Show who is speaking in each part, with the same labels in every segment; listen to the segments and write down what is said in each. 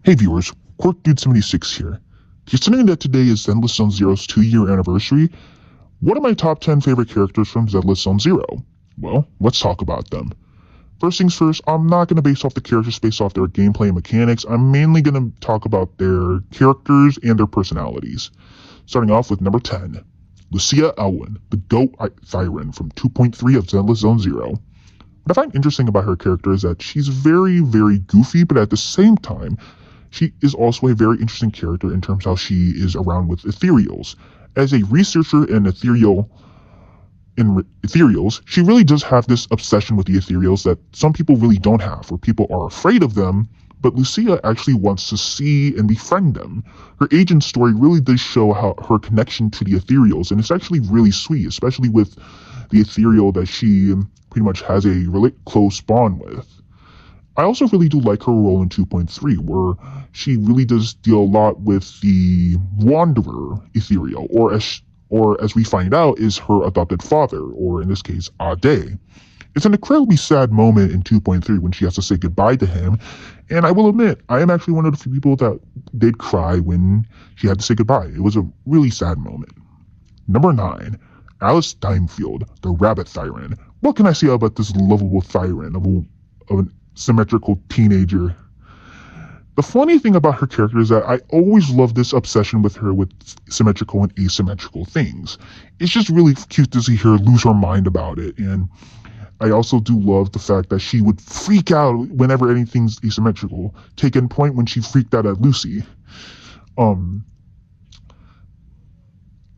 Speaker 1: Hey viewers, QuirkDude76 here. Considering that today is Zenless Zone Zero's 2-year anniversary, what are my top 10 favorite characters from Zenless Zone Zero? Well, let's talk about them. First things first, I'm not going to base off the characters based off their gameplay and mechanics. I'm mainly going to talk about their characters and their personalities. Starting off with number 10, Lucia Elwyn, the GOAT Thyran from 2.3 of Zenless Zone Zero. What I find interesting about her character is that she's very, very goofy, but at the same time, she is also a very interesting character in terms of how she is around with ethereals. As a researcher in ethereals, she really does have this obsession with the ethereals that some people really don't have, where people are afraid of them, but Lucia actually wants to see and befriend them. Her agent story really does show how her connection to the ethereals, and it's actually really sweet, especially with the ethereal that she pretty much has a really close bond with. I also really do like her role in 2.3, where she really does deal a lot with the Wanderer ethereal, or as we find out, is her adopted father, or in this case, Ade. It's an incredibly sad moment in 2.3 when she has to say goodbye to him, and I will admit, I am actually one of the few people that did cry when she had to say goodbye. It was a really sad moment. Number 9, Alice Dimefield, the Rabbit Thyran. What can I say about this lovable Thyran of an symmetrical teenager? The funny thing about her character is that I always love this obsession with her with symmetrical and asymmetrical things. It's just really cute to see her lose her mind about it, and I also do love the fact that she would freak out whenever anything's asymmetrical, taking point when she freaked out at Lucy.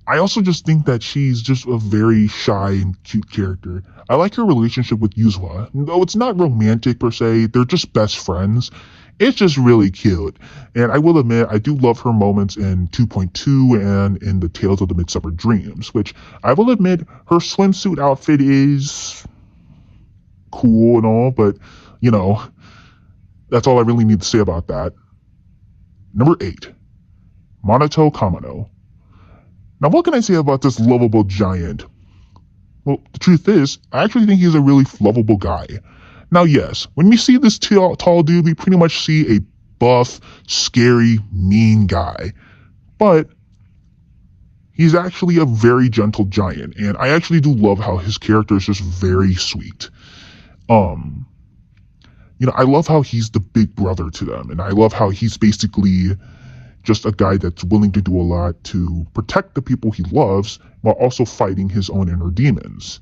Speaker 1: I also just think that she's just a very shy and cute character. I like her relationship with Yuzua. Though it's not romantic per se, they're just best friends. It's just really cute. And I will admit, I do love her moments in 2.2 and in the Tales of the Midsummer Dreams, which I will admit, her swimsuit outfit is cool and all, but, you know, that's all I really need to say about that. Number 8, Minato Kamano. Now, what can I say about this lovable giant? Well, the truth is, I actually think he's a really lovable guy. Now, yes, when we see this tall dude, we pretty much see a buff, scary, mean guy. But he's actually a very gentle giant, and I actually do love how his character is just very sweet. I love how he's the big brother to them, and I love how he's basically just a guy that's willing to do a lot to protect the people he loves while also fighting his own inner demons.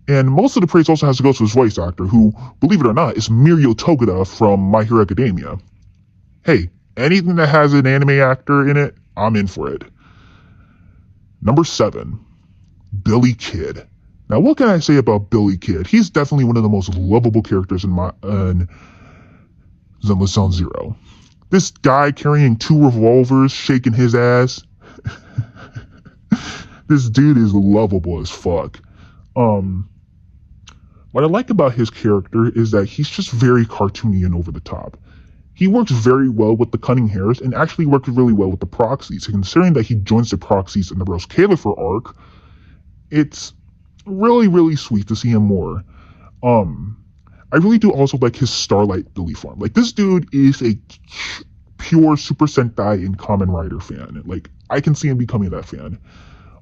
Speaker 1: And most of the praise also has to go to his voice actor, who, believe it or not, is Mirio Togeda from My Hero Academia. Hey, anything that has an anime actor in it, I'm in for it. Number 7, Billy Kid. Now, what can I say about Billy Kid? He's definitely one of the most lovable characters in Zenless Zone Zero. This guy carrying 2 revolvers, shaking his ass. This dude is lovable as fuck. What I like about his character is that he's just very cartoony and over the top. He works very well with the Cunning Hares and actually works really well with the Proxies. Considering that he joins the Proxies in the Rose Califer arc, it's really, really sweet to see him more. I really do also like his Starlight Billy form. Like, this dude is a pure Super Sentai and Kamen Rider fan. Like, I can see him becoming that fan.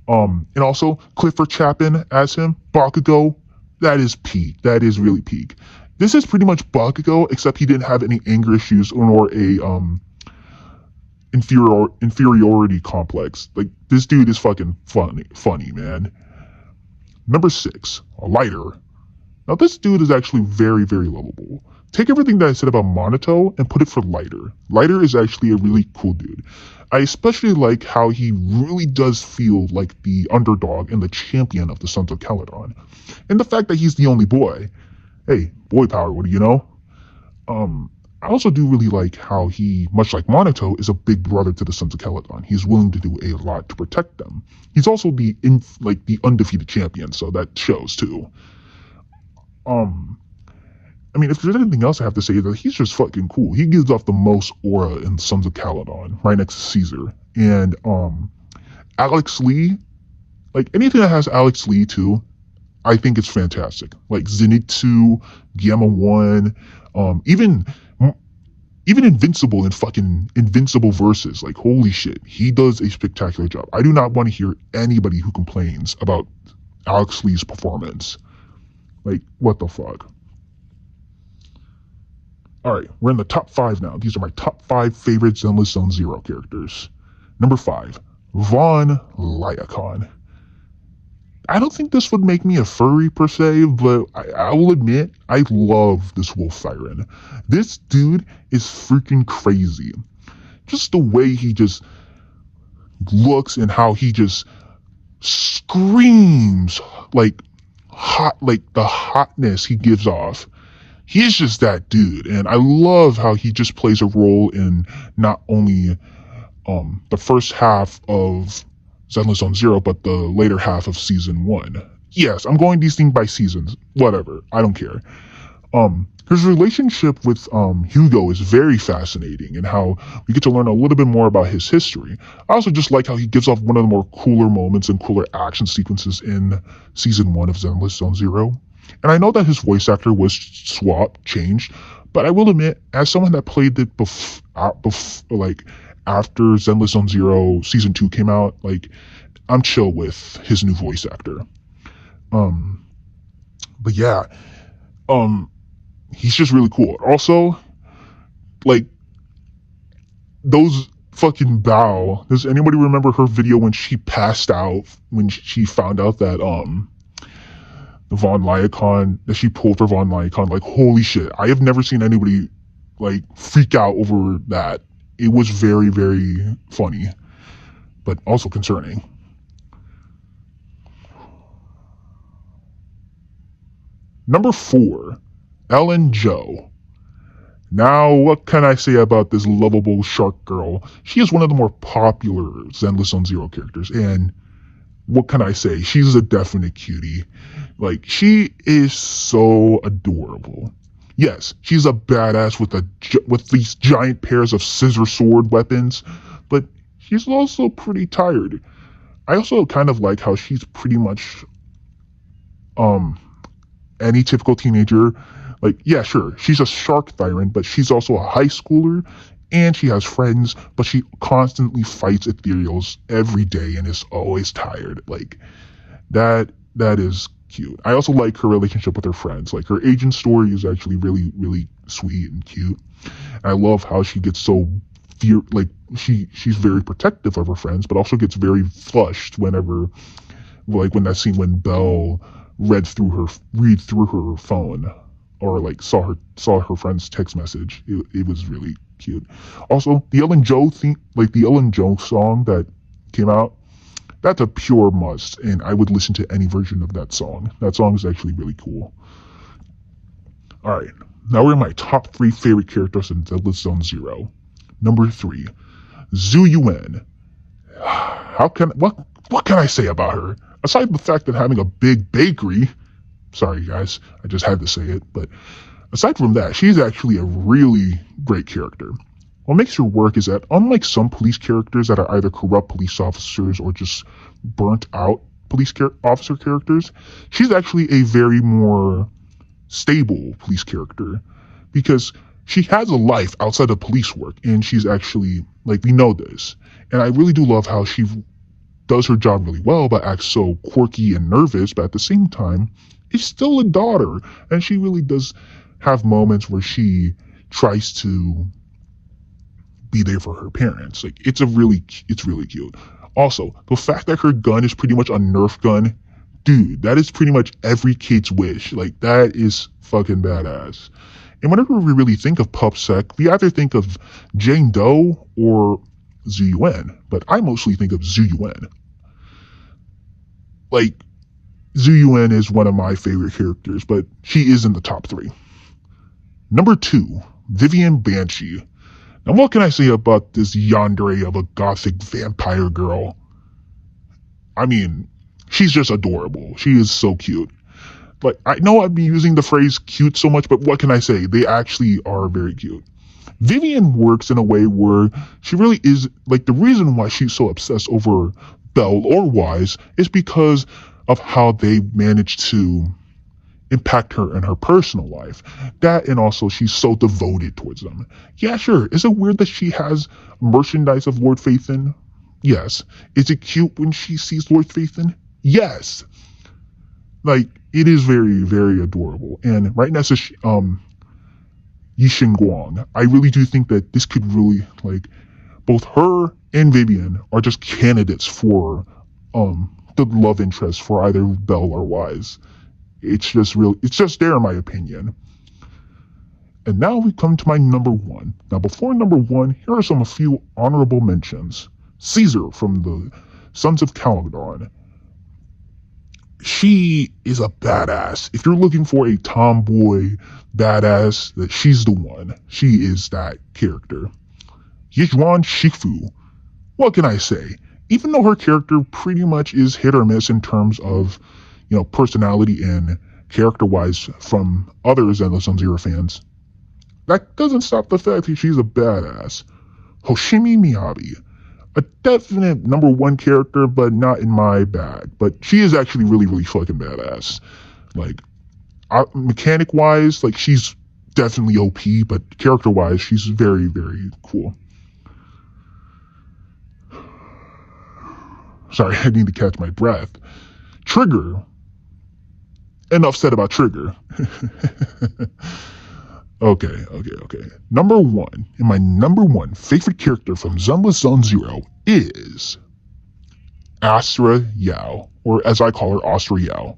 Speaker 1: And also, Clifford Chapin as him, Bakugo, that is peak. That is really peak. This is pretty much Bakugo, except he didn't have any anger issues or a inferiority complex. Like, this dude is fucking funny, man. Number 6, Lighter. Now, this dude is actually very, very lovable. Take everything that I said about Minato and put it for Lighter. Lighter is actually a really cool dude. I especially like how he really does feel like the underdog and the champion of the Sons of Caledon. And the fact that he's the only boy. Hey, boy power, what do you know? I also do really like how he, much like Minato, is a big brother to the Sons of Caledon. He's willing to do a lot to protect them. He's also the undefeated champion, so that shows too. If there's anything else I have to say, that he's just fucking cool. He gives off the most aura in Sons of Caledon, right next to Caesar. And Alex Lee, like anything that has Alex Lee too, I think it's fantastic. Like Zenitsu, Gamma 1, even Even Invincible in fucking Invincible Versus, like, holy shit, he does a spectacular job. I do not want to hear anybody who complains about Alex Lee's performance. Like, what the fuck? Alright, we're in the top 5 now. These are my top 5 favorite Zenless Zone Zero characters. Number 5, Von Lyacon. I don't think this would make me a furry per se, but I will admit, I love this wolf siren. This dude is freaking crazy. Just the way he just looks and how he just screams like hot, like the hotness he gives off. He's just that dude, and I love how he just plays a role in not only the first half of Zenless Zone Zero, but the later half of season 1. Yes, I'm going these things by seasons. Whatever, I don't care. His relationship with Hugo is very fascinating, and how we get to learn a little bit more about his history. I also just like how he gives off one of the more cooler moments and cooler action sequences in season 1 of Zenless Zone Zero. And I know that his voice actor was changed, but I will admit, as someone that played it after Zenless Zone Zero season 2 came out, like, I'm chill with his new voice actor. But yeah, he's just really cool. Also, like, those fucking Bao. Does anybody remember her video when she passed out when she found out that the Von Lyacon, that she pulled for Von Lyacon? Like, holy shit, I have never seen anybody like freak out over that. It was very, very funny, but also concerning. Number 4, Ellen Jo. Now, what can I say about this lovable shark girl? She is one of the more popular Zenless Zone Zero characters, and what can I say? She's a definite cutie. Like, she is so adorable. Yes, she's a badass with these giant pairs of scissor sword weapons, but she's also pretty tired. I also kind of like how she's pretty much any typical teenager. Like, yeah, sure, she's a shark tyrant, but she's also a high schooler, and she has friends, but she constantly fights ethereals every day and is always tired. Like, that is cute. I also like her relationship with her friends. Like, her agent story is actually really, really sweet and cute. And I love how she gets so she's very protective of her friends, but also gets very flushed whenever, like, when that scene when Belle read through her phone, or like saw her friend's text message. It was really cute. Also, the Ellen Jo theme, like the Ellen Jo song that came out, that's a pure must, and I would listen to any version of that song. That song is actually really cool. Alright, now we're in my top 3 favorite characters in Zenless Zone Zero. Number 3, Zhu Yuan. What can I say about her? Aside from the fact that having a big bakery, sorry guys, I just had to say it, but aside from that, she's actually a really great character. What makes her work is that, unlike some police characters that are either corrupt police officers or just burnt out police officer characters, she's actually a very more stable police character, because she has a life outside of police work, and she's actually, like, we know this. And I really do love how she does her job really well, but acts so quirky and nervous, but at the same time, is still a daughter, and she really does have moments where she tries to be there for her parents. Like, it's really cute. Also, the fact that her gun is pretty much a Nerf gun, dude, that is pretty much every kid's wish. Like, that is fucking badass. And whenever we really think of PupSec, we either think of Jane Doe or Zhu Yuan, but I mostly think of Zhu Yuan. Like, Zhu Yuan is one of my favorite characters, but she is in the top 3. Number 2, Vivian Banshee. Now, what can I say about this yandere of a gothic vampire girl? I mean, she's just adorable. She is so cute. Like, I know I've been using the phrase cute so much, but what can I say? They actually are very cute. Vivian works in a way where she really is, like, the reason why she's so obsessed over Belle or Wise is because of how they managed to impact her in her personal life. That, and also she's so devoted towards them. Yeah, sure. Is it weird that she has merchandise of Lord Phaethon? Yes. Is it cute when she sees Lord Phaethon? Yes. Like, it is very, very adorable. And right next to Yixin Guang, I really do think that this could really, like, both her and Vivian are just candidates for the love interest for either Belle or Wise. It's just there in my opinion. And now we come to my number one. Now before number one, here are a few honorable mentions. Caesar from the Sons of Caledon. She is a badass. If you're looking for a tomboy badass, that she's the one. She is that character. Yizhuan Shifu. What can I say? Even though her character pretty much is hit or miss in terms of, personality and character-wise from other Zenless on Zero fans, that doesn't stop the fact that she's a badass. Hoshimi Miyabi. A definite number one character, but not in my bag. But she is actually really, really fucking badass. Like, mechanic-wise, like, she's definitely OP, but character-wise, she's very, very cool. Sorry, I need to catch my breath. Trigger. Enough said about Trigger. Okay. Number one, and my number one favorite character from Zenless Zone Zero is Astra Yao, or as I call her, Astra Yao.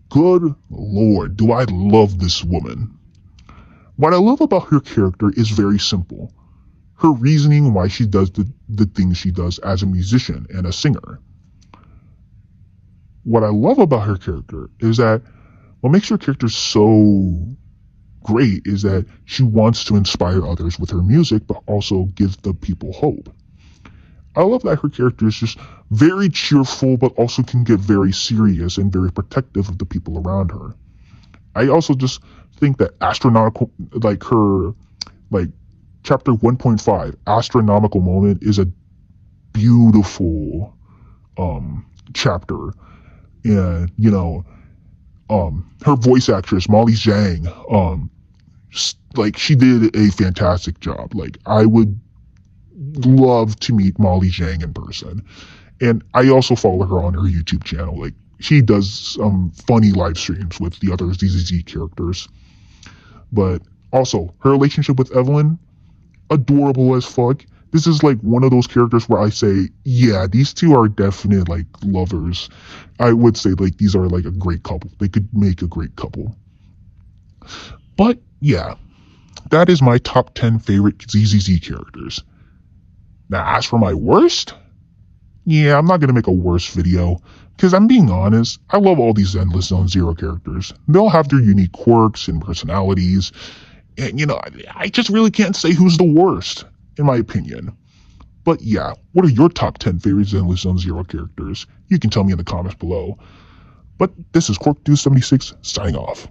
Speaker 1: Good lord, do I love this woman. What I love about her character is very simple. Her reasoning why she does the things she does as a musician and a singer. What I love about her character is that what makes her character so great is that she wants to inspire others with her music, but also give the people hope. I love that her character is just very cheerful, but also can get very serious and very protective of the people around her. I also just think that astronomical, like her, like chapter 1.5, astronomical moment, is a beautiful chapter. And her voice actress Molly Zhang, like, she did a fantastic job. Like, I would love to meet Molly Zhang in person. And I also follow her on her YouTube channel. Like, she does some funny live streams with the other ZZZ characters. But also, her relationship with Evelyn, adorable as fuck. This is like one of those characters where I say, yeah, these two are definite, like, lovers. I would say, like, these are like a great couple. They could make a great couple. But yeah, that is my top 10 favorite ZZZ characters. Now, as for my worst, yeah, I'm not gonna make a worst video, because I'm being honest, I love all these Zenless Zone Zero characters. They'll have their unique quirks and personalities, and I just really can't say who's the worst, in my opinion. But yeah, what are your top 10 favorite Zenless Zone Zero characters? You can tell me in the comments below. But this is Cork76 signing off.